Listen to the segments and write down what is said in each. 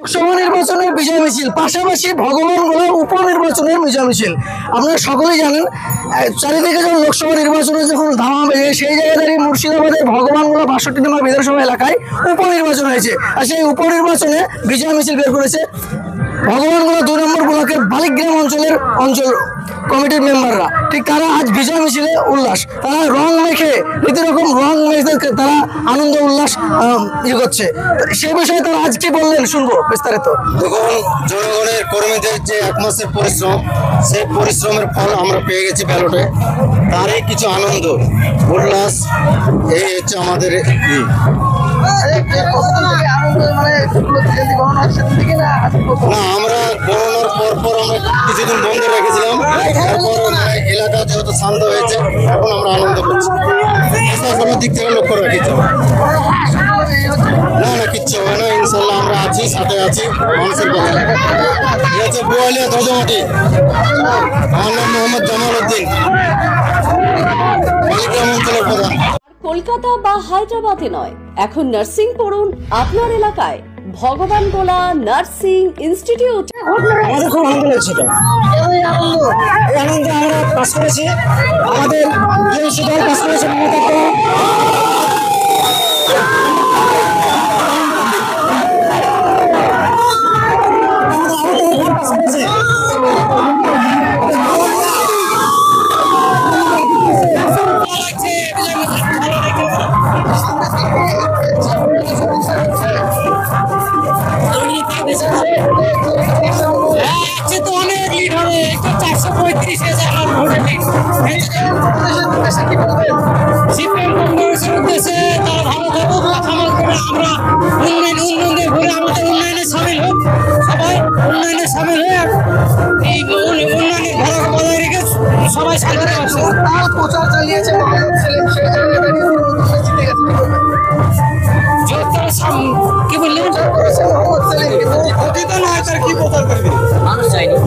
লোকসভা নির্বাচনের বিজয় মিছিল, পাশাপাশি ভগবানগোলার উপনির্বাচনের বিজয় মিছিল। আপনারা সকলেই জানেন চারিদিকে যখন লোকসভা নির্বাচনে যখন ধামা বেজে সেই জায়গায় দাঁড়িয়ে মুর্শিদাবাদের ভগবানগোলা 62 নম্বর বিধানসভা এলাকায় উপনির্বাচন হয়েছে। আর সেই উপনির্বাচনে বিজয় মিছিল বের করেছে ভগবানগোলা 2 নম্বর ব্লকের বালিগ্রাম অঞ্চল কমিটির মেম্বাররা। ঠিক তারা আজ বিজয় মিছিলে উল্লাস, তারা রং মেখে রীতিরকম রং মেখে তারা আনন্দ উল্লাস করছে। সেই বিষয়ে তারা আজ কি বললেন শুনবো বিস্তারিত। দেখুন, জনগণের কর্মীদের যে 1 মাসের পরিশ্রম, সেই পরিশ্রমের ফল আমরা পেয়ে গেছি ব্যালটে। তারই কিছু আনন্দ উল্লাস, এই হচ্ছে আমাদের। না, আমরা করোনার পর আমরা কিছুদিন বন্ধ রেখেছিলাম, তারপর এলাকা যেহেতু শান্ত হয়েছে এখন আমরা আনন্দ করছি। প্রশাসনের দিক থেকে লক্ষ্য রাখছি। না না, কিচ্ছু হবে না, ইনশাল্লাহ আমরা আছি, সাথে আছি মানুষের কথা। ঠিক আছে, বোয়ালিয়া ধ্বজমাটি। আমার নাম মোহাম্মদ জামাল উদ্দিন, বালিগ্রাম অঞ্চলের প্রধান। কলকাতা বা হায়দ্রাবাদে নয়, এখন নার্সিং পড়ুন আপনার এলাকায়। Bhagwangola nursing institute. আমাদের খুব আনন্দ লাগছিল, এই আনন্দে আমরা পাস করেছি। আমাদের দল পাস করেছে সবাই প্রচার চালিয়েছে। কি বললেন?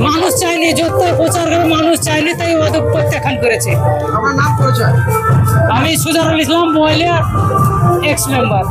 মানুষ চাইনি, যত প্রচার করে মানুষ চাইনি, তাই ওদের প্রত্যাখ্যান করেছে। আমার নাম পরিচয়, আমি সুজারুল ইসলাম, বোয়ালিয়া এক্স মেম্বার।